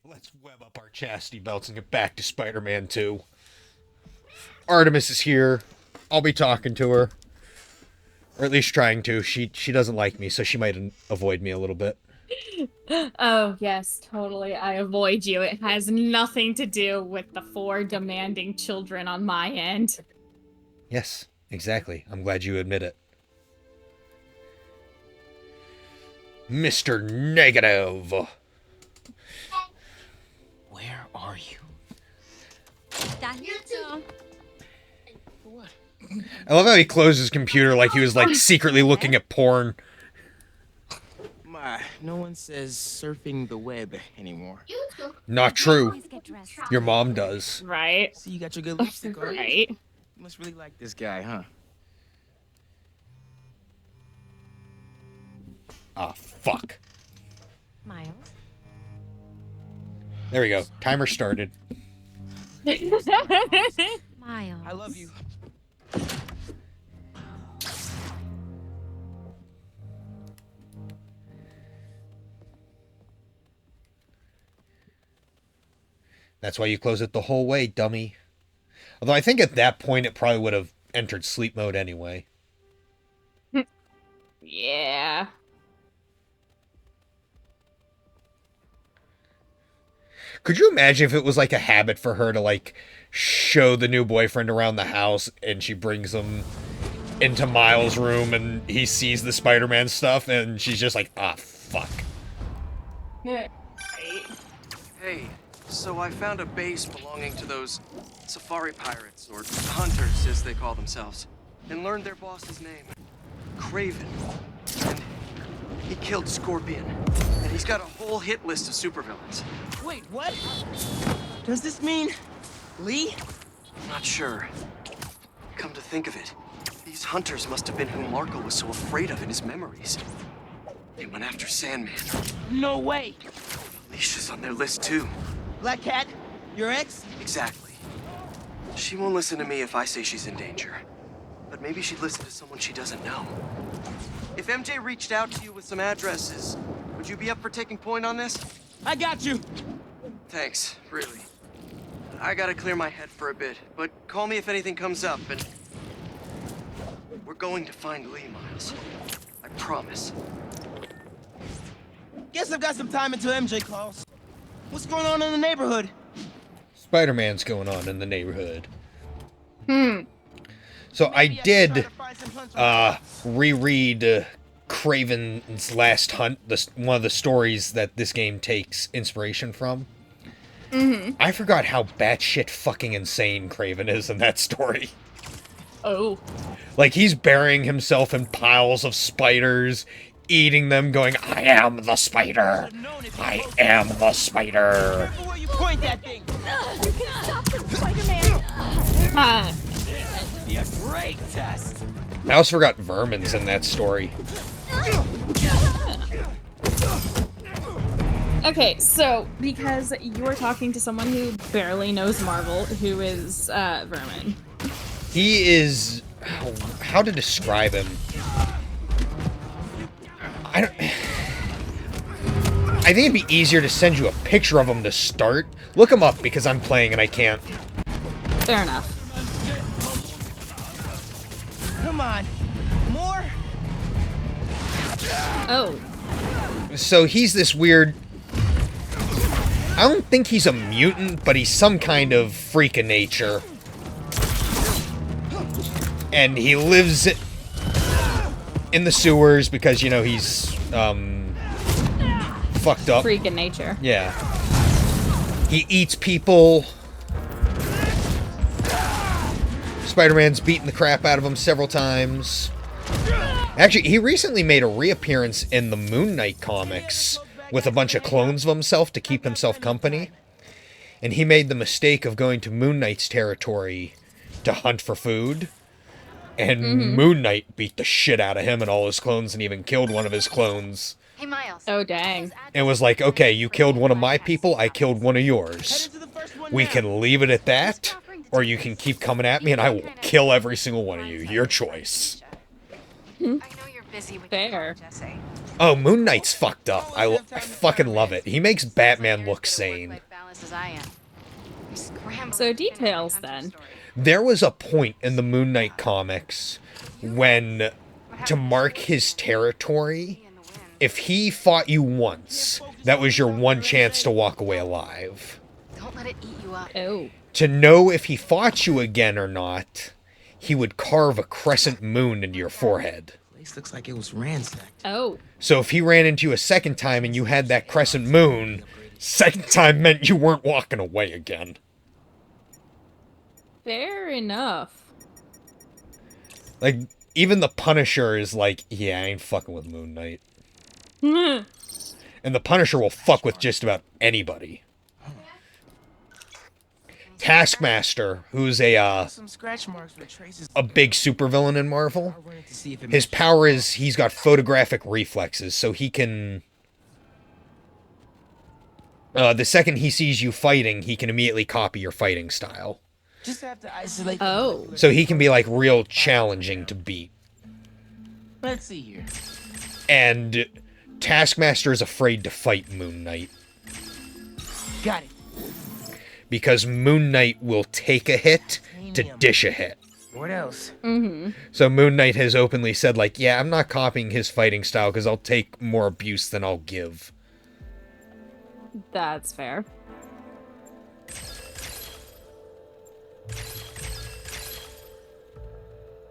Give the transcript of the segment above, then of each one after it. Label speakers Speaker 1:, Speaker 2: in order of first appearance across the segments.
Speaker 1: Let's web up our chastity belts and get back to Spider-Man 2. Artemis is here. I'll be talking to her. Or at least trying to. She doesn't like me, so she might avoid me a little bit.
Speaker 2: Oh, yes, totally. I avoid you. It has nothing to do with the 4 demanding children on my end.
Speaker 1: Yes, exactly. I'm glad you admit it. Mr. Negative!
Speaker 3: Where are you? What?
Speaker 1: I love how he closed his computer like he was like secretly looking at porn.
Speaker 3: No one says surfing the web anymore.
Speaker 1: Not true. Your mom does.
Speaker 2: Right?
Speaker 3: See, you got your good lipstick on.
Speaker 2: Right?
Speaker 3: You must really like this guy, huh?
Speaker 1: Ah, fuck.
Speaker 4: Miles?
Speaker 1: There we go. Timer started.
Speaker 4: Miles.
Speaker 3: I love you.
Speaker 1: That's why you close it the whole way, dummy. Although I think at that point it probably would have entered sleep mode anyway.
Speaker 2: Yeah.
Speaker 1: Could you imagine if it was like a habit for her to like show the new boyfriend around the house and she brings him into Miles' room and he sees the Spider-Man stuff and she's just like, ah, fuck.
Speaker 2: Right.
Speaker 5: Hey, so I found a base belonging to those safari pirates, or hunters as they call themselves, and learned their boss's name. Kraven. And he killed Scorpion. And he's got a whole hit list of supervillains.
Speaker 3: Wait, what? Does this mean Lee?
Speaker 5: I'm not sure. Come to think of it, these hunters must have been who Marco was so afraid of in his memories. They went after Sandman.
Speaker 3: No way.
Speaker 5: Alicia's on their list too.
Speaker 3: Black Cat, your ex?
Speaker 5: Exactly. She won't listen to me if I say she's in danger. But maybe she'd listen to someone she doesn't know. If MJ reached out to you with some addresses, would you be up for taking point on this?
Speaker 3: I got you.
Speaker 5: Thanks, really. I gotta clear my head for a bit, but call me if anything comes up, and... we're going to find Lee, Miles. I promise.
Speaker 3: Guess I've got some time until MJ calls. What's going on in the neighborhood?
Speaker 1: Spider-Man's going on in the neighborhood. So I
Speaker 3: Maybe should try
Speaker 1: did
Speaker 3: to find some hunter
Speaker 1: reread Kraven's Last Hunt, one of the stories that this game takes inspiration from. I forgot how batshit fucking insane Kraven is in that story.
Speaker 2: Oh.
Speaker 1: Like, he's burying himself in piles of spiders, eating them, going, I am the spider! I am the spider!
Speaker 3: Careful where you point that thing.
Speaker 4: You can stop him, Spider-Man!
Speaker 2: Huh.
Speaker 3: Be a great test.
Speaker 1: I also forgot Vermin's in that story.
Speaker 2: Okay, so because you're talking to someone who barely knows Marvel, who is Vermin.
Speaker 1: He is... how to describe him? I think it'd be easier to send you a picture of him to start. Look him up, because I'm playing and I can't.
Speaker 2: Fair enough.
Speaker 3: Come on. More?
Speaker 2: Oh.
Speaker 1: So he's this weird... I don't think he's a mutant, but he's some kind of freak of nature. And he lives in the sewers because, you know, he's, fucked up.
Speaker 2: Freak in nature.
Speaker 1: Yeah. He eats people. Spider-Man's beaten the crap out of him several times. Actually, he recently made a reappearance in the Moon Knight comics with a bunch of clones of himself to keep himself company. And he made the mistake of going to Moon Knight's territory to hunt for food. And Moon Knight beat the shit out of him and all his clones and even killed one of his clones.
Speaker 4: Hey, Miles.
Speaker 2: Oh, dang.
Speaker 1: And was like, okay, you killed one of my people, I killed one of
Speaker 3: Head
Speaker 1: yours.
Speaker 3: into the first one
Speaker 1: We
Speaker 3: now.
Speaker 1: can leave it at that, or you can keep coming at me and I will kill every single one of you. Your choice.
Speaker 4: I know you're busy with your
Speaker 2: Fair.
Speaker 4: college essay.
Speaker 1: Oh, Moon Knight's fucked up. I fucking love it. He makes Batman look sane.
Speaker 2: So details then.
Speaker 1: There was a point in the Moon Knight comics when, to mark his territory, if he fought you once, that was your one chance to walk away alive.
Speaker 4: Don't let it eat you up.
Speaker 2: Oh.
Speaker 1: To know if he fought you again or not, he would carve a crescent moon into your forehead.
Speaker 3: Place looks like it was ransacked.
Speaker 2: Oh.
Speaker 1: So if he ran into you a second time and you had that crescent moon, second time meant you weren't walking away again.
Speaker 2: Fair enough.
Speaker 1: Like, even the Punisher is like, yeah, I ain't fucking with Moon Knight. And the Punisher will fuck with just about anybody. Taskmaster, who's
Speaker 3: Some scratch marks with traces.
Speaker 1: a big supervillain in Marvel,
Speaker 3: I wanted to see if it
Speaker 1: his power is he's got photographic reflexes, so he can... the second he sees you fighting, he can immediately copy your fighting style.
Speaker 3: just have to isolate.
Speaker 2: Oh.
Speaker 1: So he can be, like, real challenging to beat.
Speaker 3: Let's see here.
Speaker 1: And Taskmaster is afraid to fight Moon Knight,
Speaker 3: Got it.
Speaker 1: because Moon Knight will take a hit to dish a hit.
Speaker 3: What else?
Speaker 1: So Moon Knight has openly said, like, yeah, I'm not copying his fighting style because I'll take more abuse than I'll give.
Speaker 2: That's fair.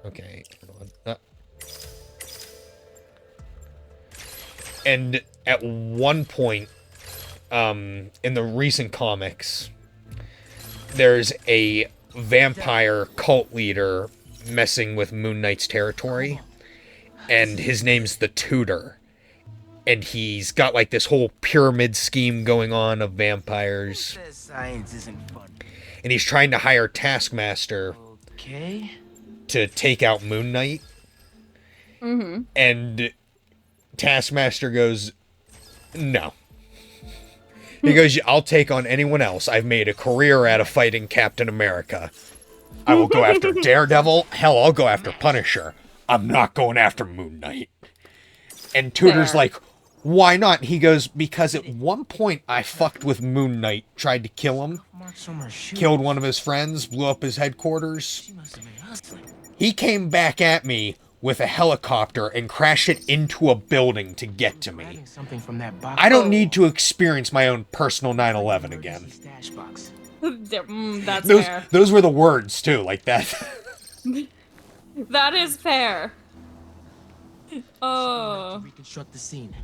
Speaker 1: Okay. And at one point, in the recent comics, there's a vampire cult leader messing with Moon Knight's territory, and his name's the Tutor. And he's got, like, this whole pyramid scheme going on of vampires,
Speaker 3: Says science isn't fun.
Speaker 1: and he's trying to hire Taskmaster
Speaker 3: Okay.
Speaker 1: to take out Moon Knight. And Taskmaster goes, no. He goes, I'll take on anyone else. I've made a career out of fighting Captain America. I will go after Daredevil. Hell, I'll go after Punisher. I'm not going after Moon Knight. And Tutor's
Speaker 2: Fair.
Speaker 1: like, why not? He goes, because at one point I fucked with Moon Knight, tried to kill him,
Speaker 3: Marks on her shoe.
Speaker 1: killed one of his friends, blew up his headquarters.
Speaker 3: She must have been hustling.
Speaker 1: He came back at me with a helicopter and crashed it into a building to get to me.
Speaker 3: Grabbing something from that box.
Speaker 1: I don't need to experience my own personal 9/11 again.
Speaker 3: Stash box.
Speaker 2: That's
Speaker 1: Those
Speaker 2: fair.
Speaker 1: those were the words too, like that.
Speaker 2: That is fair.
Speaker 3: To
Speaker 2: Oh.
Speaker 3: reconstruct the scene.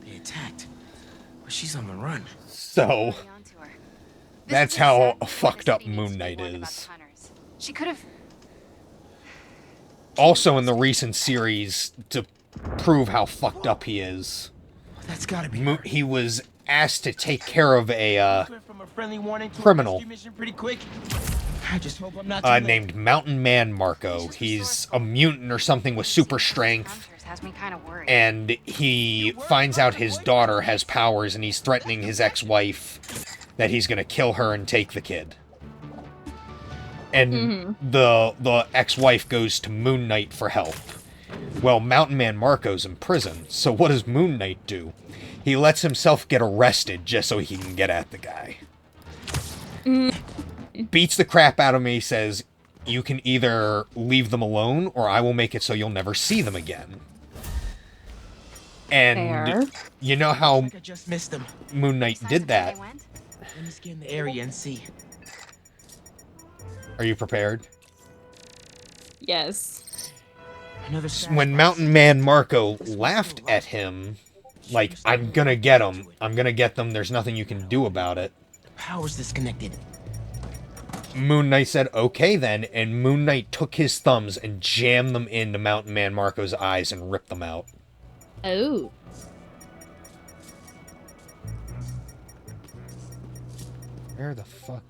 Speaker 3: They attacked, but she's on the run.
Speaker 1: So that's how fucked up Moon Knight is.
Speaker 4: She could have.
Speaker 1: Also in the recent series, to prove how fucked up he is,
Speaker 3: That's gotta be.
Speaker 1: he was asked to take care of a
Speaker 3: Went from a friendly warning to a
Speaker 1: criminal.
Speaker 3: rescue mission pretty quick. I just hope I'm not too late.
Speaker 1: named Mountain Man Marco. He's a mutant or something with super strength.
Speaker 4: Has me kind of worried.
Speaker 1: And he finds out his daughter has powers, and he's threatening his ex-wife that he's gonna kill her and take the kid. And the ex-wife goes to Moon Knight for help. Well, Mountain Man Marco's in prison, so what does Moon Knight do? He lets himself get arrested just so he can get at the guy. Beats the crap out of me, says, you can either leave them alone, or I will make it so you'll never see them again. And
Speaker 2: Fair.
Speaker 1: you know how
Speaker 3: I just missed them.
Speaker 1: Moon Knight did that.
Speaker 3: Let me scan the area and see.
Speaker 1: Are you prepared?
Speaker 2: Yes.
Speaker 3: Another stash
Speaker 1: When
Speaker 3: box.
Speaker 1: Mountain Man Marco laughed at him, like, I'm gonna get them, I'm gonna get them, there's nothing you can do about it,
Speaker 3: Power's disconnected.
Speaker 1: Moon Knight said, okay then, and Moon Knight took his thumbs and jammed them into Mountain Man Marco's eyes and ripped them out.
Speaker 2: Oh.
Speaker 1: Where the fuck?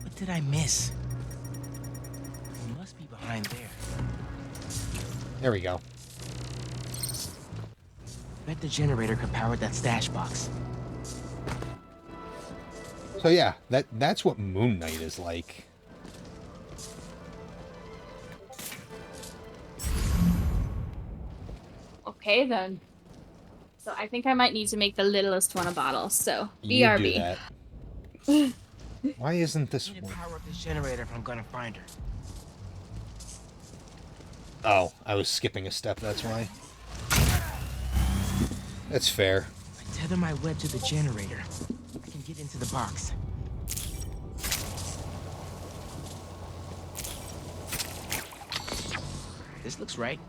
Speaker 3: What did I miss? It must be behind there.
Speaker 1: There we go.
Speaker 3: Bet the generator could power that stash box.
Speaker 1: So yeah, that's what Moon Knight is like.
Speaker 2: Okay, then. So I think I might need to make the littlest one a bottle, so
Speaker 1: You
Speaker 2: BRB.
Speaker 1: do that. Why isn't this
Speaker 3: I need to
Speaker 1: one?
Speaker 3: power up this generator if I'm gonna find her.
Speaker 1: Oh, I was skipping a step, that's why. That's fair.
Speaker 3: I tether my web to the generator. I can get into the box. This looks right.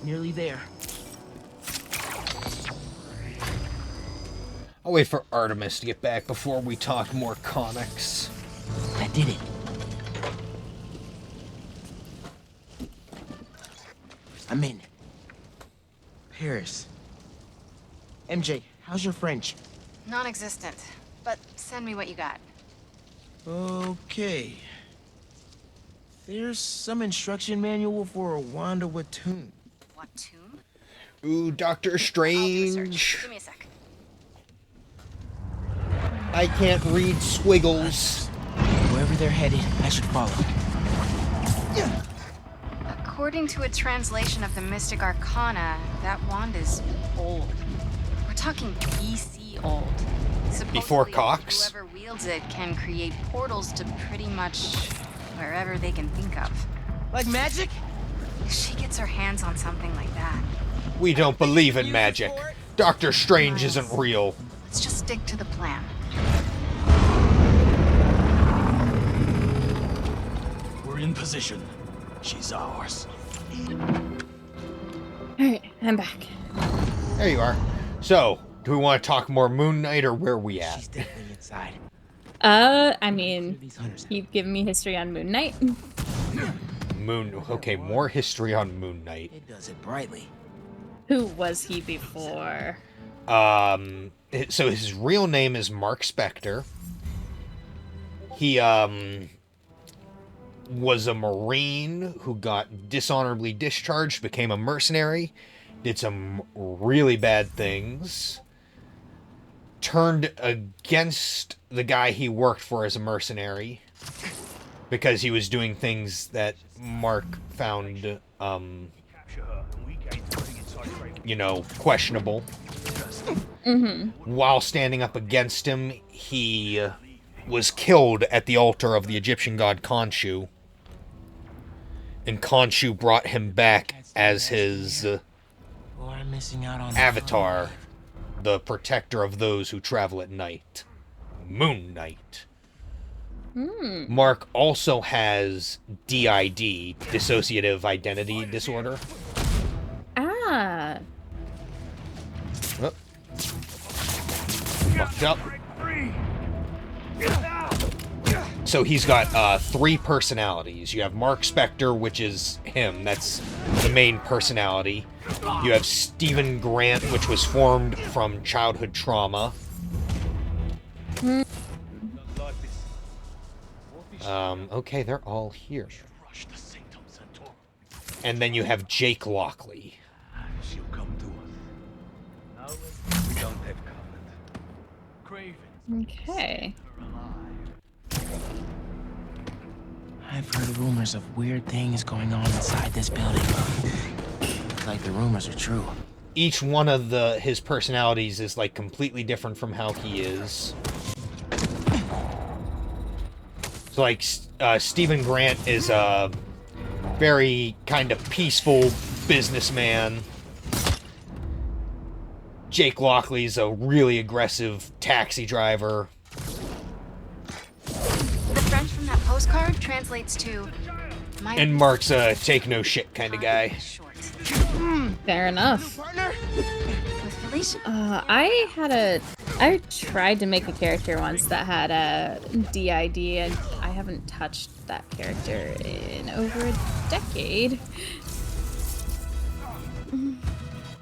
Speaker 3: Nearly there.
Speaker 1: I'll wait for Artemis to get back before we talk more comics.
Speaker 3: I did it. I'm in. Paris. MJ, how's your French?
Speaker 4: Non-existent. But send me what you got.
Speaker 3: Okay. There's some instruction manual for a Wanda Watoon.
Speaker 4: What tune?
Speaker 1: Ooh, Doctor
Speaker 4: I'll do a search.
Speaker 1: Strange.
Speaker 4: Give me a sec.
Speaker 1: I can't read squiggles.
Speaker 3: Wherever they're headed, I should follow.
Speaker 4: According to a translation of the Mystic Arcana, that wand is old. We're talking BC old.
Speaker 1: Before
Speaker 4: Supposedly,
Speaker 1: Cox?
Speaker 4: whoever wields it can create portals to pretty much wherever they can think of.
Speaker 3: Like magic?
Speaker 4: If she gets her hands on something like that,
Speaker 1: We don't believe in magic. Doctor Strange isn't real.
Speaker 4: let's just stick to the plan.
Speaker 6: We're in position. She's ours.
Speaker 2: Alright, I'm back.
Speaker 1: There you are. So, do we want to talk more Moon Knight or where we
Speaker 3: She's
Speaker 1: at?
Speaker 3: definitely inside.
Speaker 2: I mean,
Speaker 3: These hunters.
Speaker 2: you've given me history on Moon Knight.
Speaker 1: Okay, more history on Moon Knight.
Speaker 3: It does it brightly.
Speaker 2: Who was he before?
Speaker 1: So his real name is Mark Spector. He, was a Marine who got dishonorably discharged, became a mercenary, did some really bad things, turned against the guy he worked for as a mercenary because he was doing things that Mark found, questionable. While standing up against him, he was killed at the altar of the Egyptian god Khonshu. And Khonshu brought him back as his
Speaker 3: Or I'm missing out on
Speaker 1: avatar, the protector of those who travel at night. Moon Knight. Mark also has DID, dissociative identity disorder.
Speaker 2: Ah,
Speaker 1: Oh. Fucked up. So he's got 3 personalities. You have Mark Spector, which is him. That's the main personality. You have Stephen Grant, which was formed from childhood trauma. Okay, they're all here.
Speaker 6: Rush the Sanctum Sanctorum.
Speaker 1: And then you have Jake Lockley.
Speaker 6: She'll come to us. Now we don't have covenant. Craven.
Speaker 2: okay.
Speaker 6: Her alive.
Speaker 3: I've heard rumors of weird things going on inside this building. Like the rumors are true.
Speaker 1: Each one of his personalities is like completely different from how he is. So like Stephen Grant is a very kind of peaceful businessman. Jake Lockley's a really aggressive taxi driver.
Speaker 4: The French from that postcard translates to my
Speaker 1: And Mark's a take no shit kind of guy.
Speaker 4: Short.
Speaker 2: Fair enough.
Speaker 3: Partner?
Speaker 4: With Felicia.
Speaker 2: I tried to make a character once that had a DID, and I haven't touched that character in over a decade.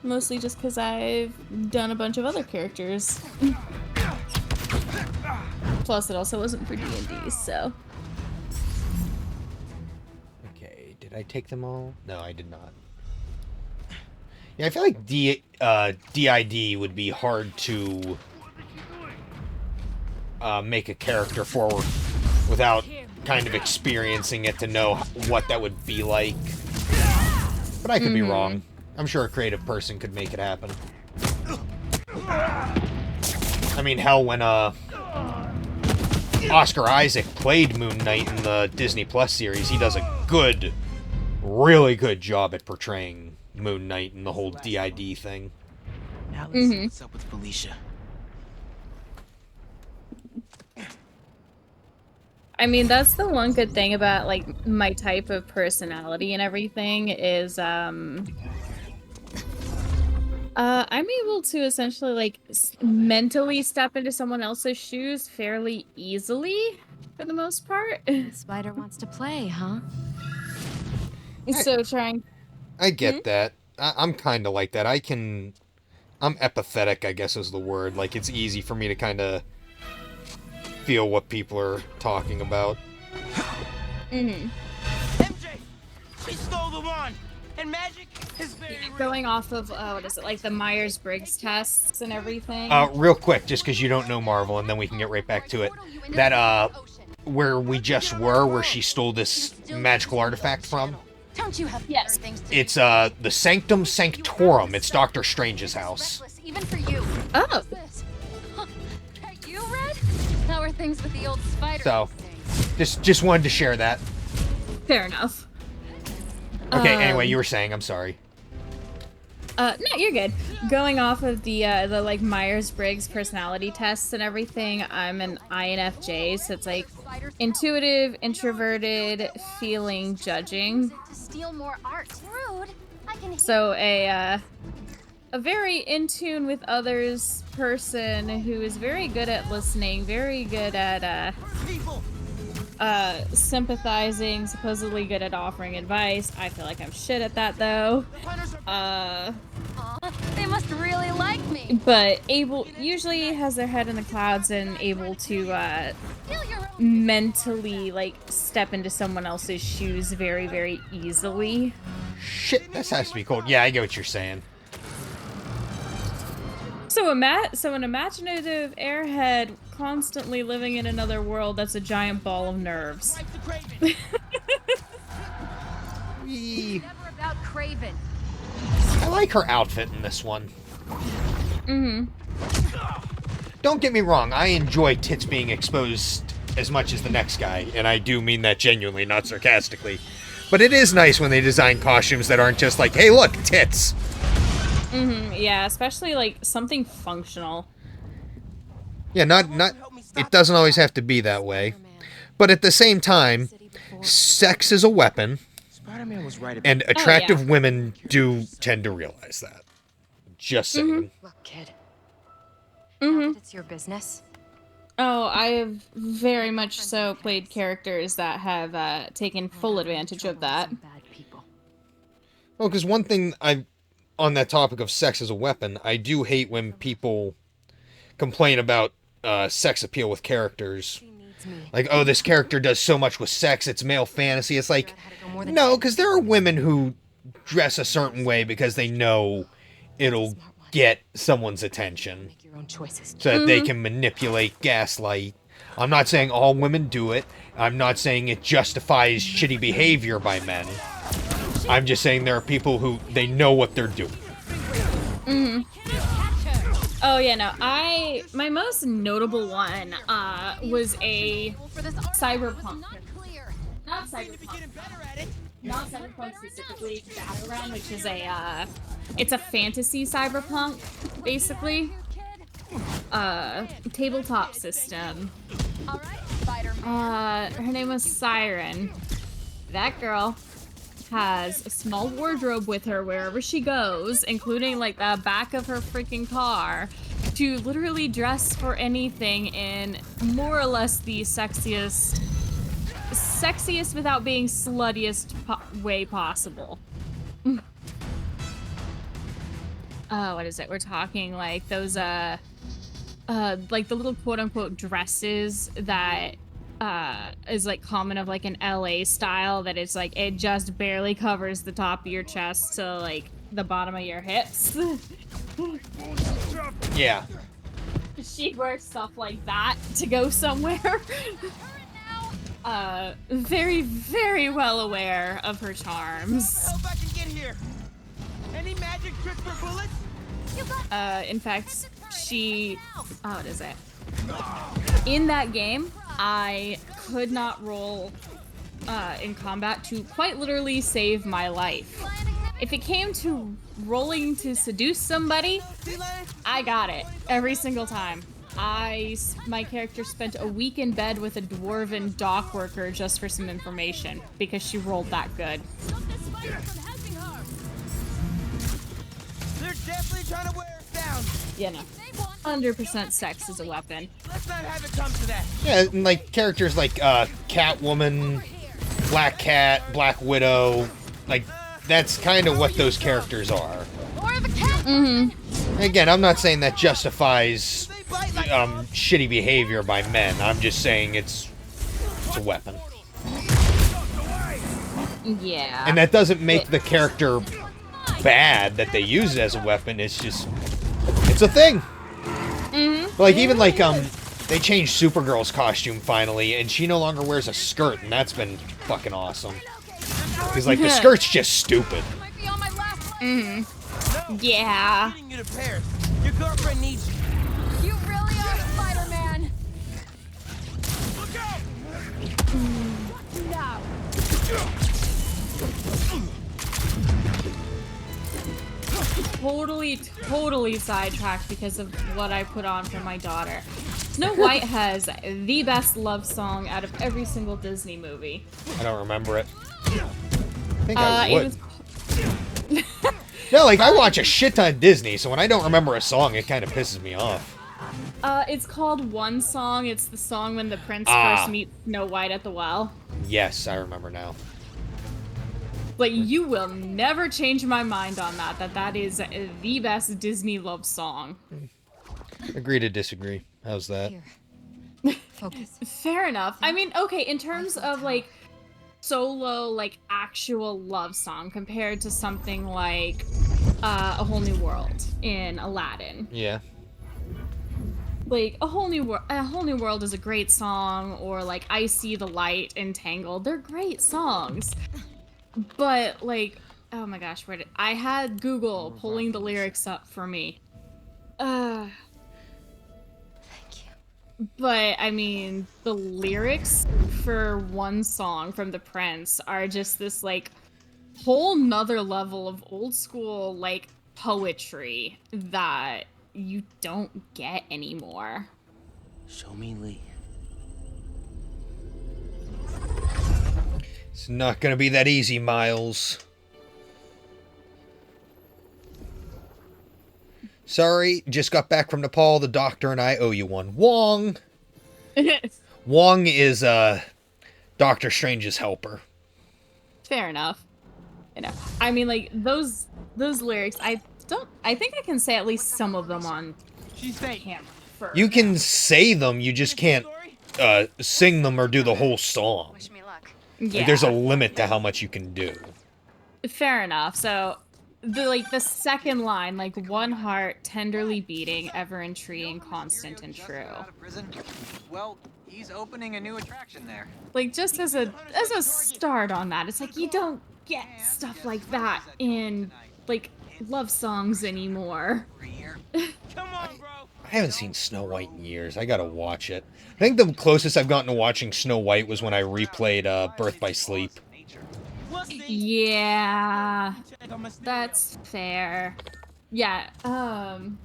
Speaker 2: Mostly just because I've done a bunch of other characters. Plus, it also wasn't for D&D, so...
Speaker 1: Okay, did I take them all? No, I did not. Yeah, I feel like DID would be hard to make a character for without kind of experiencing it to know what that would be like. But I could be wrong. I'm sure a creative person could make it happen. I mean, hell, when Oscar Isaac played Moon Knight in the Disney Plus series, he does a good, really good job at portraying Moon Knight and the whole DID thing.
Speaker 3: Now let's see what's up with Felicia.
Speaker 2: I mean, that's the one good thing about, like, my type of personality and everything is, I'm able to essentially, like, mentally step into someone else's shoes fairly easily, for the most part.
Speaker 4: The spider wants to play, huh?
Speaker 2: So trying...
Speaker 1: I get that. I'm kind of like that. I'm empathetic, I guess is the word. Like, it's easy for me to kind of feel what people are talking about.
Speaker 3: MJ, she stole the wand, and magic is very real.
Speaker 2: Going off of, what is it, like the Myers-Briggs tests and everything.
Speaker 1: Real quick, just because you don't know Marvel, and then we can get right back to it. That, where we just were, where she stole this magical artifact from.
Speaker 4: Don't you have
Speaker 2: Yes.
Speaker 4: better things to
Speaker 1: It's, the Sanctum Sanctorum. It's Doctor Strange's house.
Speaker 4: reckless, even for you.
Speaker 2: Oh.
Speaker 4: What's this? Huh. Are you Red? How are things with the old spider?
Speaker 1: So,
Speaker 4: these days?
Speaker 1: just wanted to share that.
Speaker 2: Fair enough.
Speaker 1: Okay, anyway, you were saying, I'm sorry.
Speaker 2: No, you're good. Going off of the like Myers-Briggs personality tests and everything, I'm an INFJ, so it's like intuitive, introverted, feeling, judging.
Speaker 4: To steal more art. Rude. I can
Speaker 2: So a very in tune with others person who is very good at listening, very good at sympathizing, supposedly good at offering advice. I feel like I'm shit at that though.
Speaker 4: They must really like me.
Speaker 2: But usually has their head in the clouds and able to
Speaker 4: Steal your own.
Speaker 2: mentally like step into someone else's shoes very, very easily.
Speaker 1: Shit, this has to be cold. Yeah, I get what you're saying.
Speaker 2: So an imaginative airhead constantly living in another world that's a giant ball of nerves.
Speaker 1: Eee.
Speaker 4: Never about Craven.
Speaker 1: I like her outfit in this one. Don't get me wrong, I enjoy tits being exposed as much as the next guy, and I do mean that genuinely, not sarcastically. But it is nice when they design costumes that aren't just like, hey look, tits!
Speaker 2: Yeah, especially like something functional.
Speaker 1: Yeah, not it doesn't always have to be that way. But at the same time, sex is a weapon,
Speaker 3: Spider-Man was right about
Speaker 1: and attractive
Speaker 2: yeah.
Speaker 1: women do tend to realize that. Just saying.
Speaker 4: Look, kid. Now that it's your business.
Speaker 2: Oh, I have very much so played characters that have taken full advantage of that.
Speaker 4: Bad people.
Speaker 1: Well, because one thing on that topic of sex as a weapon, I do hate when people complain about sex appeal with characters. Like, oh, this character does so much with sex, it's male fantasy. It's like, no, because there are women who dress a certain way because they know it'll get someone's attention.
Speaker 4: Make your own choices.
Speaker 1: So that they can manipulate, gaslight. I'm not saying all women do it. I'm not saying it justifies shitty behavior by men. I'm just saying there are people who, they know what they're doing.
Speaker 2: Oh yeah, no, my most notable one was a cyberpunk. Not cyberpunk. Not cyberpunk specifically, Shadowrun, which is it's a fantasy cyberpunk, basically. Tabletop system. Her name was Siren. That girl has a small wardrobe with her wherever she goes, including like the back of her freaking car, to literally dress for anything in more or less the sexiest without being sluttiest way possible. What is it? We're talking like those like the little quote-unquote dresses that is like common of like an LA style, that it's like it just barely covers the top of your chest to like the bottom of your hips.
Speaker 1: Yeah.
Speaker 2: She wears stuff like that to go somewhere. very, very well aware of her charms.
Speaker 3: Help I can get here. Any magic tricks for bullets?
Speaker 2: In fact, what is it? In that game, I could not roll in combat to quite literally save my life. If it came to rolling to seduce somebody, I got it every single time. My character spent a week in bed with a dwarven dock worker just for some information because she rolled that good.
Speaker 3: They're definitely trying to wear us down.
Speaker 2: You know, 100% sex is a weapon.
Speaker 3: Let's not have it come to that.
Speaker 1: Yeah, and like characters like Catwoman, Black Cat, Black Widow, like that's kind of what those characters are. Again, I'm not saying that justifies shitty behavior by men. I'm just saying it's a weapon.
Speaker 2: Yeah.
Speaker 1: And that doesn't make the character bad that they use it as a weapon. It's just, it's a thing. Like, even like, they changed Supergirl's costume finally, and she no longer wears a skirt, and that's been fucking awesome. Because, like, the skirt's just stupid.
Speaker 2: Yeah.
Speaker 3: Leading you to Paris. Your girlfriend needs you.
Speaker 4: You really are Spider-Man.
Speaker 3: Look out!
Speaker 2: Totally sidetracked because of what I put on for my daughter. Snow White has the best love song out of every single Disney movie.
Speaker 1: I don't remember it. I think I
Speaker 2: It
Speaker 1: would.
Speaker 2: was
Speaker 1: No, like, I watch a shit ton of Disney, so when I don't remember a song, it kind of pisses me off.
Speaker 2: It's called One Song. It's the song when the prince
Speaker 1: Ah.
Speaker 2: first meets Snow White at the well.
Speaker 1: Yes, I remember now.
Speaker 2: But you will never change my mind on that. That is the best Disney love song.
Speaker 1: Agree to disagree. How's that?
Speaker 4: Focus.
Speaker 2: Fair enough. I mean, okay, in terms of like solo, like actual love song compared to something like A Whole New World in Aladdin.
Speaker 1: Yeah.
Speaker 2: Like A Whole New World is a great song, or like I See the Light in Tangled. They're great songs. But like, oh my gosh, I had Google pulling the lyrics up for me.
Speaker 4: Thank you.
Speaker 2: But I mean, the lyrics for One Song from the Prince are just this like whole nother level of old school like poetry that you don't get anymore.
Speaker 3: Show me Lee.
Speaker 1: It's not gonna be that easy, Miles. Sorry, just got back from Nepal. The doctor and I owe you one. Wong! Wong is, Doctor Strange's helper.
Speaker 2: Fair enough. You know, I mean, like those lyrics. I think I can say at least some of them on
Speaker 3: She's fake.
Speaker 2: camera. For
Speaker 1: You can say them, you just can't, sing them or do the whole song.
Speaker 4: Wish me luck.
Speaker 2: yeah.
Speaker 1: Like, there's a limit to how much you can do.
Speaker 2: Fair enough. So, the second line, like one heart tenderly beating, ever intriguing, constant and true.
Speaker 7: Well, he's opening a new attraction there.
Speaker 2: Like just as a start on that, it's like you don't get stuff like that in like love songs anymore.
Speaker 3: Come on, bro.
Speaker 1: I haven't seen Snow White in years. I gotta watch it. I think the closest I've gotten to watching Snow White was when I replayed Birth by Sleep.
Speaker 3: We'll see.
Speaker 2: Yeah,
Speaker 3: Check on my stereo.
Speaker 2: that's fair. Yeah. I'm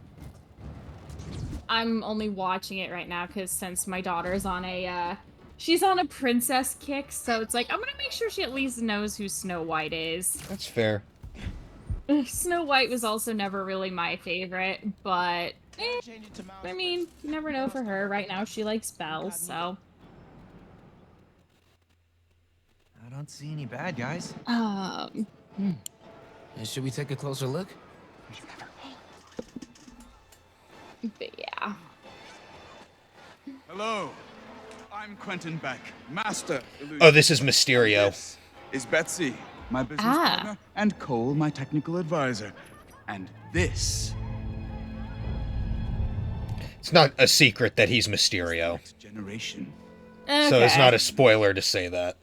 Speaker 2: only watching it right now because since my daughter's on she's on a princess kick, so it's like I'm gonna make sure she at least knows who Snow White is.
Speaker 1: That's fair.
Speaker 2: Snow White was also never really my favorite, but
Speaker 3: Change it to Miles.
Speaker 2: I mean, you never know for her. Right now, she likes Belle, so.
Speaker 7: I don't see any bad guys.
Speaker 8: Should we take a closer look?
Speaker 2: But yeah.
Speaker 9: Hello, I'm Quentin Beck, Master Illusion.
Speaker 1: Oh, this is Mysterio.
Speaker 9: This is Betsy, my business
Speaker 2: Ah.
Speaker 9: partner, and Cole, my technical advisor. And this
Speaker 1: It's not a secret that he's Mysterio.
Speaker 9: next generation.
Speaker 1: So it's
Speaker 2: Okay.
Speaker 1: not a spoiler to say that.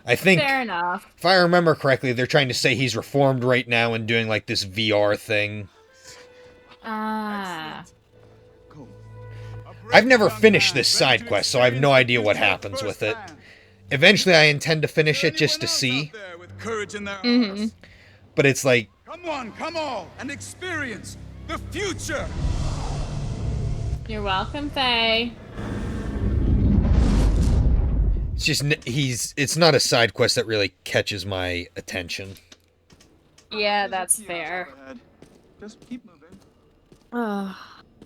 Speaker 1: I think,
Speaker 2: Fair enough.
Speaker 1: if I remember correctly, they're trying to say he's reformed right now and doing like this VR thing.
Speaker 2: Ah.
Speaker 9: Cole,
Speaker 1: I've never finished this side quest, so I have no idea what happens with it. Eventually, I intend to finish it just to see,
Speaker 9: With courage in their
Speaker 2: Mhm.
Speaker 9: hearts.
Speaker 1: but it's like,
Speaker 9: Come on, come all, and experience the future.
Speaker 2: You're welcome, Faye.
Speaker 1: it's just, it's not a side quest that really catches my attention.
Speaker 2: Yeah, that's fair.
Speaker 9: Go ahead. Just keep moving.
Speaker 2: Ugh.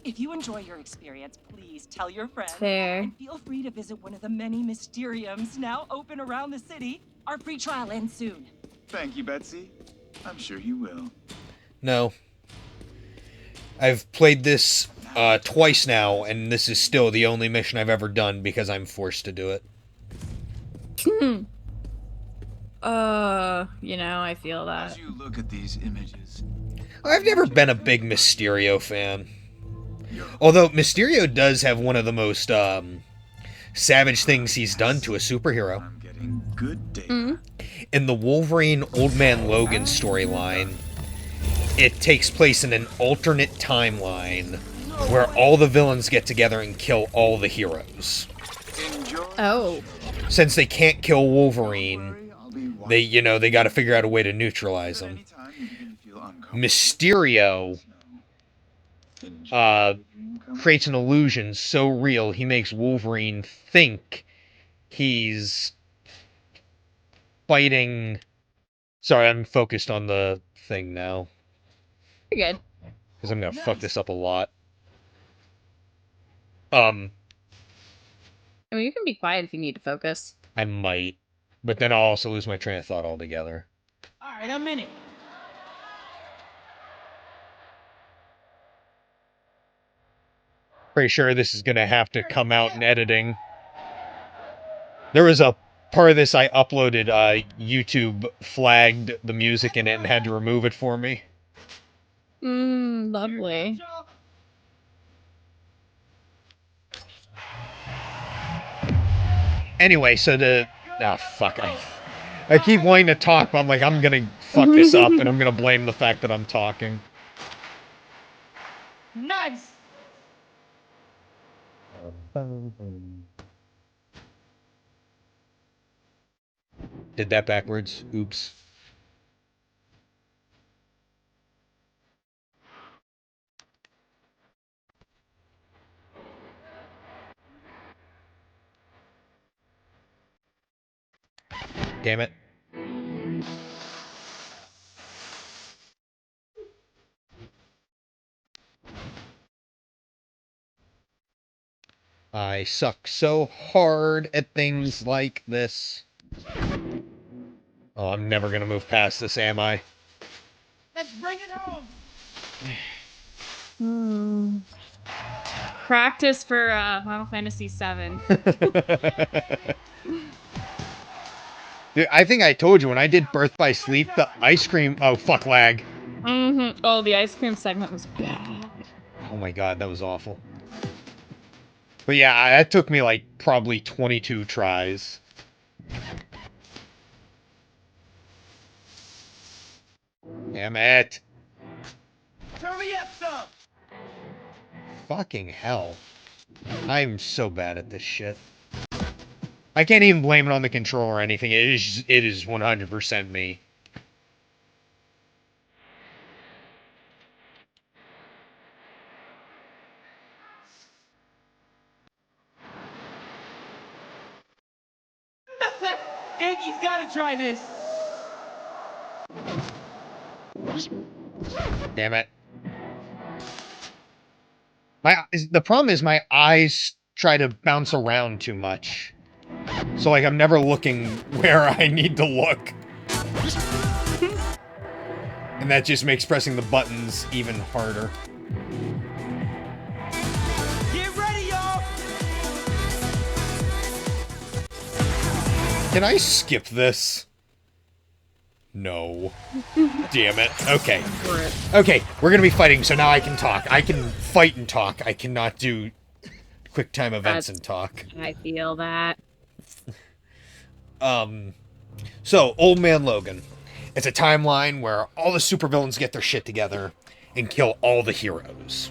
Speaker 8: If you enjoy your experience, please tell your friends.
Speaker 2: Fair.
Speaker 8: And feel free to visit one of the many Mysteriums now open around the city. Our free trial ends soon.
Speaker 9: Thank you, Betsy. I'm sure he will.
Speaker 1: No. I've played this twice now, and this is still the only mission I've ever done because I'm forced to do it.
Speaker 2: I feel that.
Speaker 9: As you look at these images,
Speaker 1: I've never been a big Mysterio fan. Although Mysterio does have one of the most savage things he's done to a superhero.
Speaker 9: I'm getting good data.
Speaker 2: Mm-hmm.
Speaker 1: In the Wolverine Old Man Logan storyline, it takes place in an alternate timeline where all the villains get together and kill all the heroes.
Speaker 9: Enjoy.
Speaker 2: Oh.
Speaker 1: Since they can't kill Wolverine,
Speaker 9: Worry, I'll be watching.
Speaker 1: they got to figure out a way to neutralize him.
Speaker 9: Anytime you begin to feel uncomfortable.
Speaker 1: Mysterio
Speaker 9: Enjoy.
Speaker 1: creates an illusion so real he makes Wolverine think he's fighting. Sorry, I'm focused on the thing now
Speaker 2: You're good.
Speaker 1: because I'm gonna fuck this up a lot.
Speaker 2: I mean, you can be quiet if you need to focus.
Speaker 1: I might, but then I'll also lose my train of thought altogether.
Speaker 3: All right, I'm in it.
Speaker 1: Pretty sure this is gonna have to come out in editing. There was a part of this I uploaded, YouTube flagged the music in it and had to remove it for me.
Speaker 2: Lovely.
Speaker 1: Anyway, so fuck, I keep wanting to talk, but I'm like, I'm gonna fuck this up, and I'm gonna blame the fact that I'm talking.
Speaker 3: Nice.
Speaker 1: Did that backwards. Oops. Damn it. I suck so hard at things like this. Oh, I'm never gonna move past this, am I?
Speaker 3: Let's bring it home.
Speaker 2: Practice for Final Fantasy VII.
Speaker 1: Dude, I think I told you when I did Birth by Sleep, the ice cream. Oh, fuck, lag.
Speaker 2: Oh, the ice cream segment was bad.
Speaker 1: Oh my god, that was awful. But yeah, that took me like probably 22 tries. Damn it.
Speaker 3: Turn me up some.
Speaker 1: Fucking hell. I'm so bad at this shit. I can't even blame it on the controller or anything. It is 100% me.
Speaker 3: Iggy's gotta try this.
Speaker 1: Damn it. The problem is my eyes try to bounce around too much. So like I'm never looking where I need to look. And that just makes pressing the buttons even harder.
Speaker 3: Get ready, y'all.
Speaker 1: Can I skip this? No. Damn it. Okay. Okay, we're gonna be fighting, so now I can talk. I can fight and talk. I cannot do quick time events
Speaker 2: That's-
Speaker 1: and talk.
Speaker 2: I feel that.
Speaker 1: So, Old Man Logan. It's a timeline where all the supervillains get their shit together and kill all the heroes.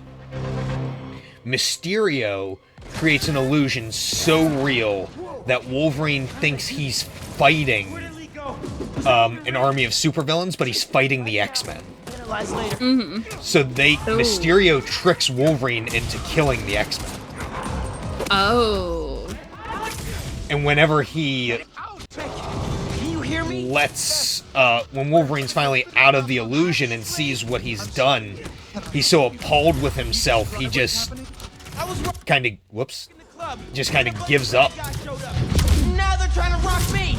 Speaker 1: Mysterio creates an illusion so real that Wolverine thinks he's fighting an army of supervillains, but he's fighting the X-Men.
Speaker 3: Analyze later.
Speaker 1: So Mysterio tricks Wolverine into killing the X-Men.
Speaker 2: Oh.
Speaker 1: And whenever he
Speaker 3: Can you hear me?
Speaker 1: when Wolverine's finally out of the illusion and sees what he's done, he's so appalled with himself, he just
Speaker 3: I was rocking
Speaker 1: kind of,
Speaker 3: the club.
Speaker 1: just kind of gives up.
Speaker 3: Guys showed up. Now they're trying to rock me.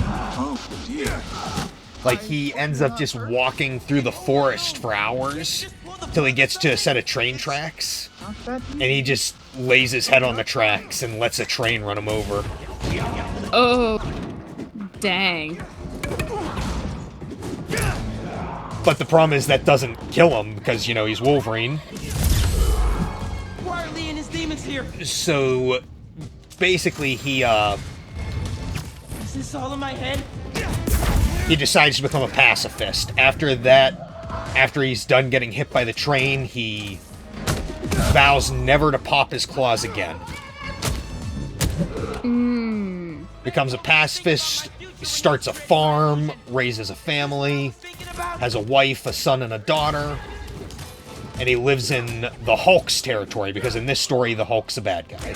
Speaker 1: Like, he ends up just walking through the forest for hours till he gets to a set of train tracks, and he just lays his head on the tracks and lets a train run him over.
Speaker 2: Oh. Dang.
Speaker 1: But the problem is that doesn't kill him, because, you know, he's Wolverine.
Speaker 3: Why are Lee and his demons here?
Speaker 1: So, basically, he
Speaker 3: Is this all in my head?
Speaker 1: decides to become a pacifist. After that, after he's done getting hit by the train, he vows never to pop his claws again. Becomes a pacifist, starts a farm, raises a family, has a wife, a son, and a daughter, and he lives in the Hulk's territory, because in this story, the Hulk's a bad guy.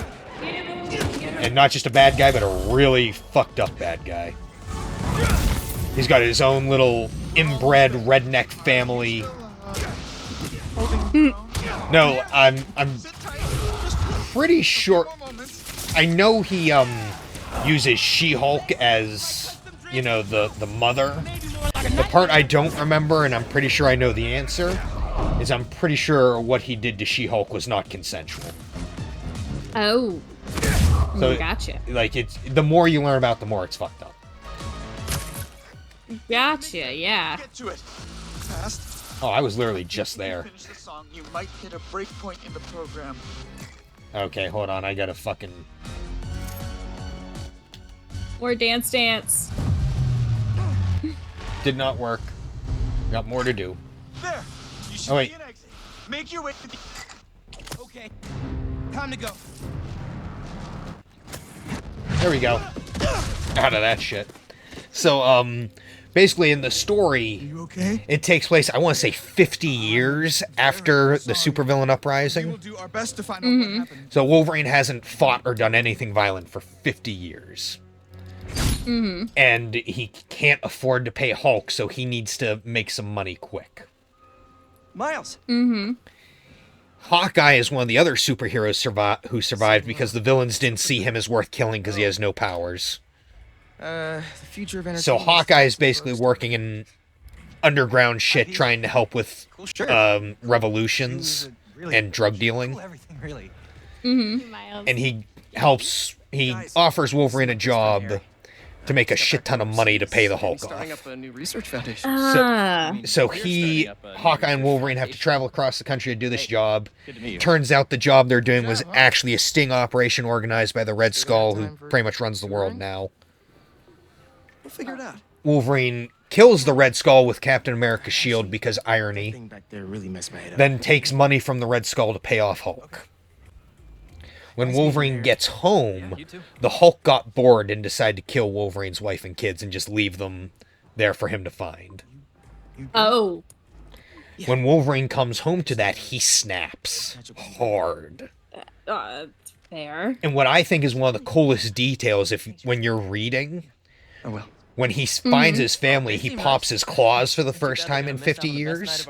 Speaker 1: And not just a bad guy, but a really fucked up bad guy. He's got his own little inbred redneck family. No, I'm pretty sure. I know he uses She-Hulk as, you know, the mother. The part I don't remember, and I'm pretty sure I know the answer, is I'm pretty sure what he did to She-Hulk was not consensual.
Speaker 2: Oh.
Speaker 1: So,
Speaker 2: Gotcha.
Speaker 1: like, it's the more you learn about, the more it's fucked up.
Speaker 2: Gotcha, yeah.
Speaker 9: Get to it. Fast.
Speaker 1: Oh, I was literally just there.
Speaker 9: Finish the song. You might hit a break point in the program.
Speaker 1: Okay, hold on. I gotta fucking.
Speaker 2: Or Dance Dance.
Speaker 1: Did not work. Got more to do.
Speaker 9: There. You should
Speaker 1: Oh, wait.
Speaker 9: be an exit. Make your way to the.
Speaker 3: Okay. Time to go.
Speaker 1: There we go. Out of that shit. So, basically in the story,
Speaker 9: You okay?
Speaker 1: it takes place, I want to say 50 years after the supervillain
Speaker 9: We will
Speaker 1: uprising.
Speaker 9: do our best to find out what happened.
Speaker 1: So Wolverine hasn't fought or done anything violent for 50 years. And he can't afford to pay Hulk, so he needs to make some money quick.
Speaker 5: Miles.
Speaker 1: Hawkeye is one of the other superheroes who survived because the villains didn't see him as worth killing because he has no powers.
Speaker 5: The future of entertainment.
Speaker 1: So Hawkeye is basically working in underground shit, trying to help with revolutions and drug dealing.
Speaker 7: Everything really.
Speaker 2: Miles.
Speaker 1: And he offers Wolverine a job to make a shit ton of money to pay the Hulk
Speaker 5: Starting
Speaker 1: off.
Speaker 5: up a new research foundation.
Speaker 1: So Hawkeye and Wolverine have to travel across the country to do this job. Turns out the job they're doing was actually a sting operation organized by the Red Skull, who pretty much runs the world now.
Speaker 5: We'll figure it out.
Speaker 1: Wolverine kills the Red Skull with Captain America's shield because irony,
Speaker 5: Thing back there really messed my head up.
Speaker 1: then takes money from the Red Skull to pay off Hulk. When Wolverine gets home, the Hulk got bored and decided to kill Wolverine's wife and kids and just leave them there for him to find.
Speaker 2: Oh.
Speaker 1: When Wolverine comes home to that, he snaps hard.
Speaker 2: Fair.
Speaker 1: And what I think is one of the coolest details, when you're reading,
Speaker 5: Oh well.
Speaker 1: when he finds his family, he pops his claws for the first time in 50 years.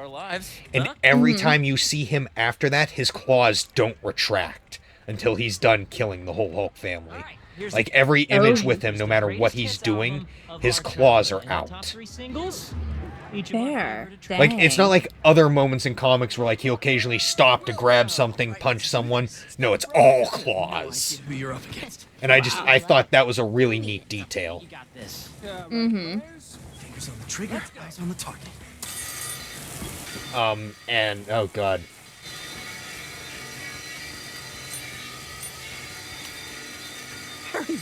Speaker 1: And every time you see him after that, his claws don't retract until he's done killing the whole Hulk family. Like, every image with him, no matter what he's doing, his claws are out.
Speaker 2: Fair.
Speaker 1: Like, it's not like other moments in comics where, like, he'll occasionally stop to grab something, punch someone. No, it's all claws.
Speaker 5: Who you're up against?
Speaker 1: And I thought that was a really neat detail.
Speaker 5: Fingers on the trigger, eyes on the target.
Speaker 1: And, oh god.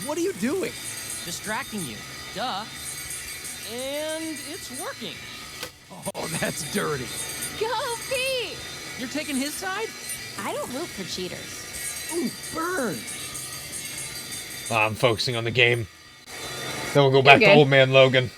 Speaker 3: What are you doing?
Speaker 10: Distracting you. Duh. And it's working.
Speaker 3: Oh, that's dirty.
Speaker 11: Go, Pete!
Speaker 10: You're taking his side?
Speaker 11: I don't root for cheaters.
Speaker 3: Ooh, burn.
Speaker 1: I'm focusing on the game. Then we'll go back to
Speaker 2: good.
Speaker 1: Old Man Logan.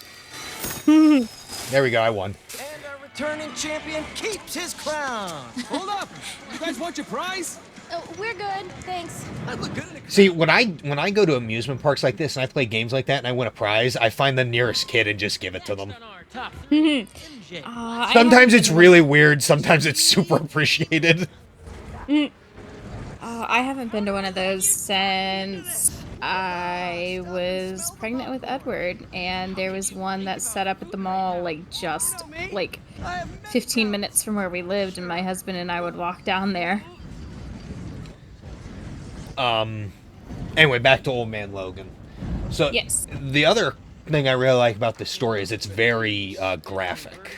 Speaker 1: There we go, I won.
Speaker 3: And our returning champion keeps his crown.
Speaker 7: Hold up! You guys want your prize?
Speaker 11: Oh, we're good, thanks.
Speaker 3: I look good in a
Speaker 1: See, when I go to amusement parks like this and I play games like that and I win a prize, I find the nearest kid and just give it to them.
Speaker 10: On our top three, MJ.
Speaker 2: I
Speaker 1: Sometimes
Speaker 2: haven't
Speaker 1: it's
Speaker 2: been
Speaker 1: really weird, sometimes it's super appreciated.
Speaker 2: I haven't been to one of those since I was pregnant with Edward, and there was one that set up at the mall, like, just, like, 15 minutes from where we lived, and my husband and I would walk down there.
Speaker 1: Anyway, back to Old Man Logan. So,
Speaker 2: Yes.
Speaker 1: the other thing I really like about this story is it's very graphic.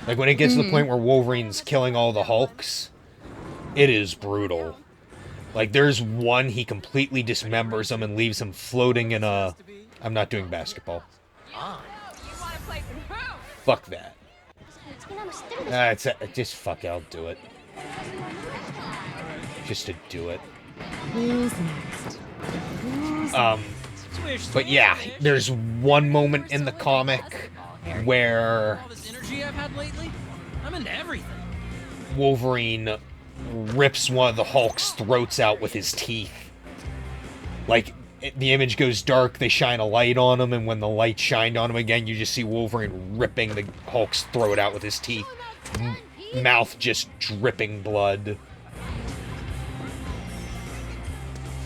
Speaker 1: Like, when it gets to the point where Wolverine's killing all the Hulks, it is brutal. Like, there's one, he completely dismembers him and leaves him floating in a... I'm not doing basketball. Fuck that. Just fuck it, I'll do it. Just to do it. But yeah, there's one moment in the comic where
Speaker 10: All this energy I've had lately? I'm into everything.
Speaker 1: Wolverine rips one of the Hulk's throats out with his teeth. Like, the image goes dark, they shine a light on him, and when the light shined on him again, you just see Wolverine ripping the Hulk's throat out with his teeth. Mouth just dripping blood.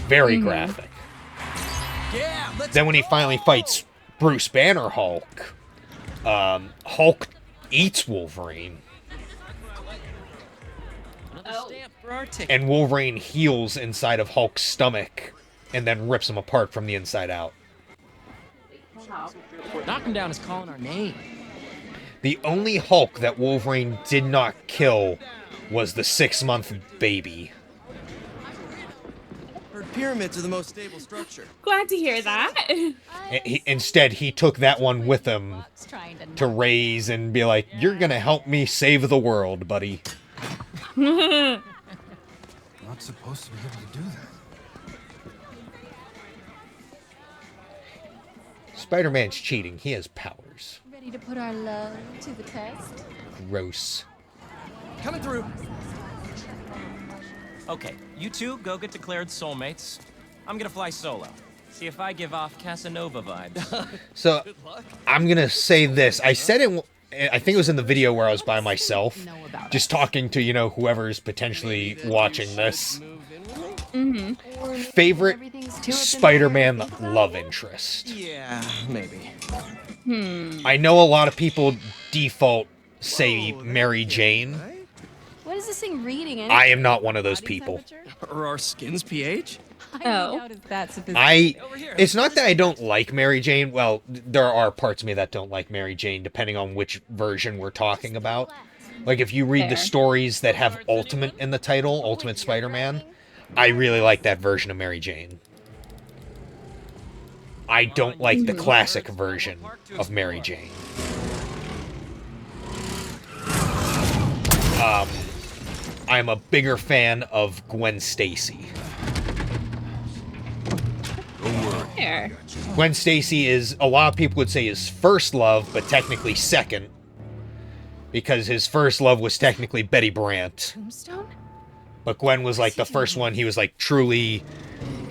Speaker 1: Very graphic.
Speaker 3: Yeah, let's
Speaker 1: Then when he finally fights Bruce Banner Hulk, Hulk eats Wolverine,
Speaker 10: Another stamp for our ticket.
Speaker 1: and Wolverine heals inside of Hulk's stomach, and then rips him apart from the inside out.
Speaker 10: Knocking down is calling our name.
Speaker 1: The only Hulk that Wolverine did not kill was the 6-month baby.
Speaker 3: Heard pyramids are the most stable structure.
Speaker 2: Glad to hear that.
Speaker 1: Instead, he took that one with him to raise and be like, "You're gonna help me save the world, buddy."
Speaker 9: Not supposed to be able to do that.
Speaker 1: Spider-Man's cheating. He has powers.
Speaker 11: Ready to put our love to the test?
Speaker 1: Gross.
Speaker 3: Coming through.
Speaker 10: Okay, you two go get declared soulmates. I'm gonna fly solo. See if I give off Casanova vibes.
Speaker 1: So, I'm gonna say this. I said it, I think it was in the video where I was by myself, just talking to, whoever's potentially watching this. Favorite Spider-Man love interest?
Speaker 3: Yeah, maybe.
Speaker 1: I know a lot of people default say Mary Jane.
Speaker 11: What is this thing reading?
Speaker 1: I am not one of those people.
Speaker 3: Or our skin's pH?
Speaker 2: Oh.
Speaker 1: It's not that I don't like Mary Jane. Well, there are parts of me that don't like Mary Jane, depending on which version we're talking about. Like, if you read the
Speaker 2: Fair.
Speaker 1: stories that have Ultimate in the title, Ultimate Spider-Man, I really like that version of Mary Jane. I don't like the classic version of Mary Jane. I'm a bigger fan of Gwen Stacy.
Speaker 2: There.
Speaker 1: Gwen Stacy is, a lot of people would say, his first love, but technically second. Because his first love was technically Betty Brant.
Speaker 11: Tombstone?
Speaker 1: But Gwen was like the first one he was like truly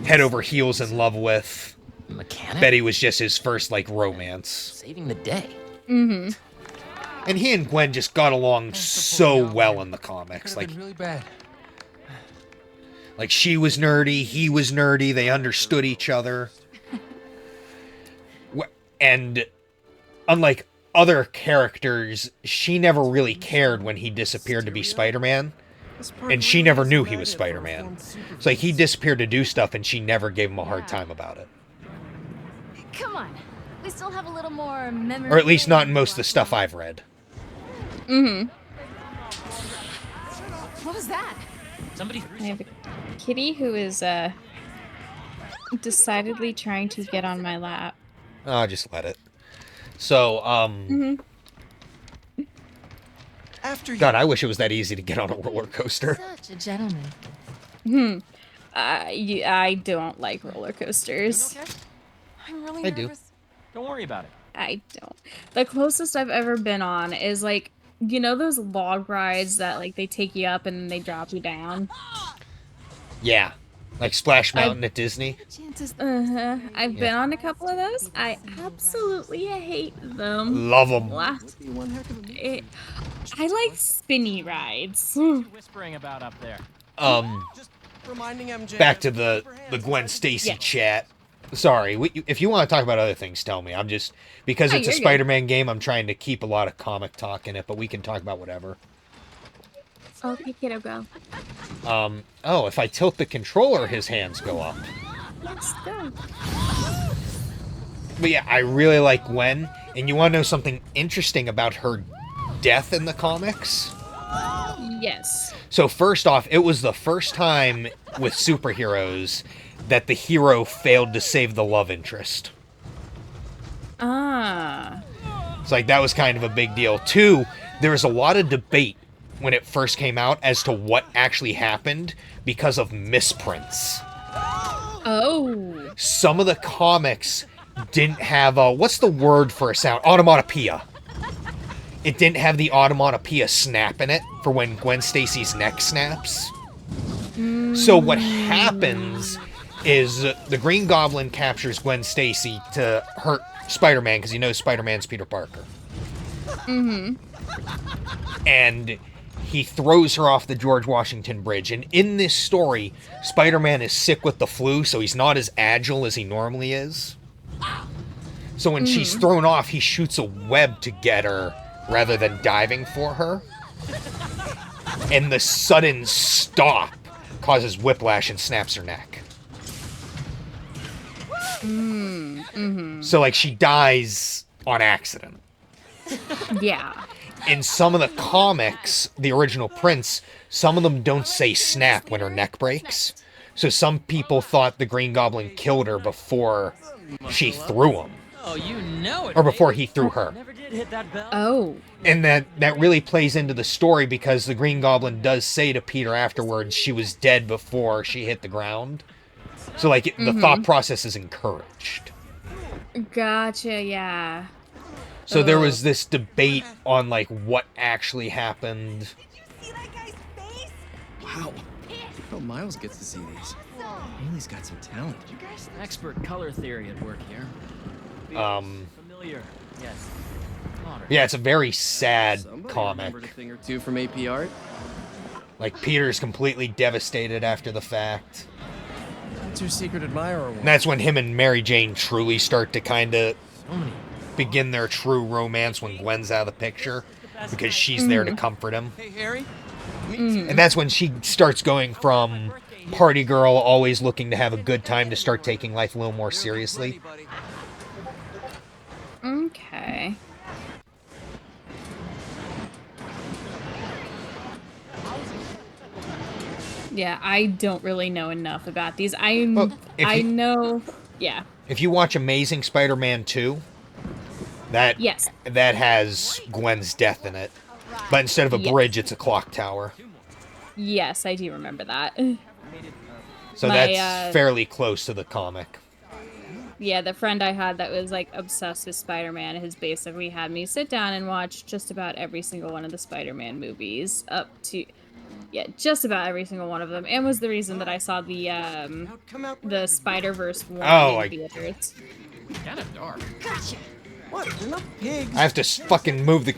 Speaker 1: head over heels in love with.
Speaker 10: Mechanic?
Speaker 1: Betty was just his first like romance.
Speaker 10: Saving the day.
Speaker 2: Mm-hmm.
Speaker 1: And he and Gwen just got along so well in the comics. Like,
Speaker 9: Really bad.
Speaker 1: like she was nerdy, he was nerdy, they understood each other. And unlike other characters, she never really cared when he disappeared to be Spider-Man. And she never knew he was Spider-Man. It's like he disappeared to do stuff and she never gave him a hard time about it.
Speaker 11: Come on. We still have a little more memory.
Speaker 1: Or at least not in most of the stuff I've read.
Speaker 2: Mm-hmm.
Speaker 11: What was that?
Speaker 10: Somebody.
Speaker 2: I have a kitty who is decidedly trying to get on my lap.
Speaker 1: Oh, just let it. So,
Speaker 5: After you.
Speaker 1: God, I wish it was that easy to get on a roller coaster.
Speaker 11: Such a gentleman.
Speaker 2: I don't like roller coasters.
Speaker 10: Okay?
Speaker 11: I'm really
Speaker 1: I do.
Speaker 11: nervous.
Speaker 10: Don't worry about it.
Speaker 2: I don't. The closest I've ever been on is like, you know those log rides that like they take you up and then they drop you down?
Speaker 1: Yeah. Like Splash Mountain at Disney.
Speaker 11: Chances.
Speaker 2: I've been on a couple of those. I absolutely hate them.
Speaker 1: Love them.
Speaker 2: I like spinny rides.
Speaker 10: What are you whispering about up there?
Speaker 5: Just reminding MJ.
Speaker 1: Back to the Gwen Stacy
Speaker 2: Yeah.
Speaker 1: chat. Sorry, if you want to talk about other things, tell me. I'm just, because
Speaker 2: No,
Speaker 1: it's a
Speaker 2: you're good.
Speaker 1: Spider-Man game, I'm trying to keep a lot of comic talk in it, but we can talk about whatever.
Speaker 2: Okay, kiddo, go.
Speaker 1: Oh, if I tilt the controller, his hands go up.
Speaker 2: Let's go.
Speaker 1: But yeah, I really like Gwen, and you want to know something interesting about her death in the comics?
Speaker 2: Yes.
Speaker 1: So first off, it was the first time with superheroes that the hero failed to save the love interest.
Speaker 2: Ah.
Speaker 1: It's like, that was kind of a big deal. Two, there was a lot of debate when it first came out as to what actually happened because of misprints.
Speaker 2: Oh.
Speaker 1: Some of the comics didn't have a, what's the word for a sound? Onomatopoeia. It didn't have the onomatopoeia snap in it for when Gwen Stacy's neck snaps. So what happens is the Green Goblin captures Gwen Stacy to hurt Spider-Man because he knows Spider-Man's Peter Parker. And he throws her off the George Washington Bridge. And in this story, Spider-Man is sick with the flu, so he's not as agile as he normally is. So when she's thrown off, he shoots a web to get her rather than diving for her. And the sudden stop causes whiplash and snaps her neck. So, like, she dies on accident.
Speaker 2: Yeah.
Speaker 1: In some of the comics, the original prints, some of them don't say snap when her neck breaks. So some people thought the Green Goblin killed her before she threw him.
Speaker 10: Oh, you know it.
Speaker 1: Or before he threw her.
Speaker 10: Never did hit that bell.
Speaker 2: Oh.
Speaker 1: And that really plays into the story because the Green Goblin does say to Peter afterwards she was dead before she hit the ground. So, like, the thought process is encouraged.
Speaker 2: Gotcha, yeah.
Speaker 1: So there was this debate on, like, what actually happened.
Speaker 5: Wow. Oh, Miles gets to see these. Haley's got some talent.
Speaker 10: Expert color theory at work here. Familiar. Yes. Modern.
Speaker 1: Yeah, it's a very sad
Speaker 5: Somebody
Speaker 1: comic.
Speaker 5: remembered a thing or two from AP Art.
Speaker 1: Like, Peter's completely devastated after the fact.
Speaker 5: What's your secret admirer
Speaker 1: And that's when him and Mary Jane truly start to kind of
Speaker 10: So many.
Speaker 1: begin their true romance when Gwen's out of the picture. Because she's there to comfort him.
Speaker 5: Hey, Harry. Meet you.
Speaker 1: And that's when she starts going from party girl, always looking to have a good time, to start taking life a little more seriously.
Speaker 5: Buddy.
Speaker 2: Okay. Yeah, I don't really know enough about these.
Speaker 1: Well, if
Speaker 2: I
Speaker 1: you-
Speaker 2: know. Yeah.
Speaker 1: If you watch Amazing Spider-Man 2, that
Speaker 2: Yes.
Speaker 1: that has Gwen's death in it. But instead of a
Speaker 2: Yes.
Speaker 1: bridge, it's a clock tower.
Speaker 2: Yes, I do remember that.
Speaker 1: So
Speaker 2: My,
Speaker 1: that's fairly close to the comic.
Speaker 2: Yeah, the friend I had that was like obsessed with Spider-Man, his basically had me sit down and watch just about every single one of the Spider-Man movies up to, yeah, just about every single one of them, and was the reason that I saw the Spider-Verse one
Speaker 1: Oh,
Speaker 2: in theaters.
Speaker 10: Kind of dark.
Speaker 5: What? They're not pigs.
Speaker 1: I have to fucking move the...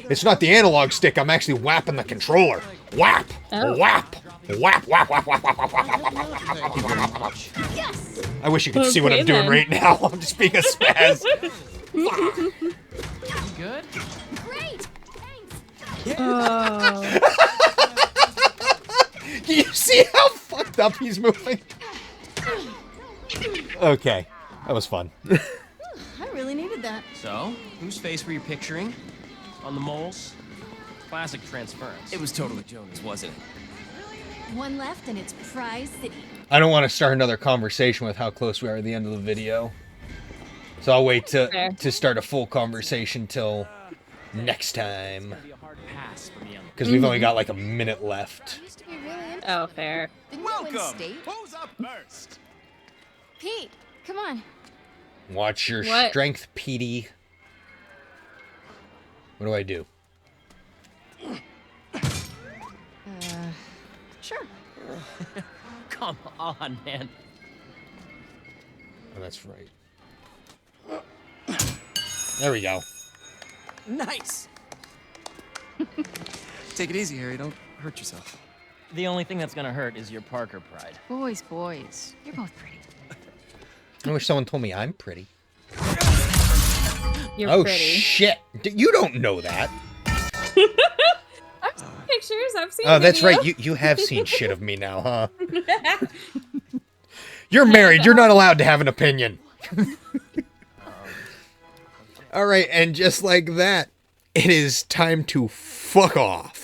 Speaker 1: It's not the analog stick, I'm actually whapping the controller. Whap!
Speaker 2: Oh.
Speaker 1: Whap! Whap, whap, whap, whap, whap, whap, whap, whap, whap, whap. I wish you could see what
Speaker 2: Okay,
Speaker 1: I'm doing
Speaker 2: then.
Speaker 1: right now. I'm just being a spaz.
Speaker 10: You good?
Speaker 11: Great! Thanks!
Speaker 2: Oh.
Speaker 1: You see how fucked up he's moving? Okay, that was fun.
Speaker 11: I really needed that.
Speaker 10: So, whose face were you picturing? On the moles? Classic transference.
Speaker 5: It was totally Jonas, wasn't it?
Speaker 11: One left and it's Prize City.
Speaker 1: I don't want to start another conversation with how close we are at the end of the video. So I'll wait to start a full conversation till next time. Because we've only got like a minute left.
Speaker 11: Used to be really into
Speaker 2: Oh, fair.
Speaker 11: the new in state.
Speaker 6: Who's up first?
Speaker 11: Pete, come on.
Speaker 1: Watch your
Speaker 2: What?
Speaker 1: strength, Petey. What do I do?
Speaker 11: Sure.
Speaker 10: Come on, man.
Speaker 1: Oh, that's right. There we go.
Speaker 10: Nice.
Speaker 5: Take it easy, Harry. Don't hurt yourself.
Speaker 10: The only thing that's gonna hurt is your Parker pride.
Speaker 4: Boys, boys. You're both pretty.
Speaker 1: I wish someone told me I'm pretty.
Speaker 2: You're
Speaker 1: Oh,
Speaker 2: pretty.
Speaker 1: shit. You don't know that.
Speaker 2: I've seen pictures. I've seen
Speaker 1: Oh, that's
Speaker 2: video.
Speaker 1: right. You have seen shit of me now, huh? You're married. You're not allowed to have an opinion. All right, and just like that, it is time to fuck off.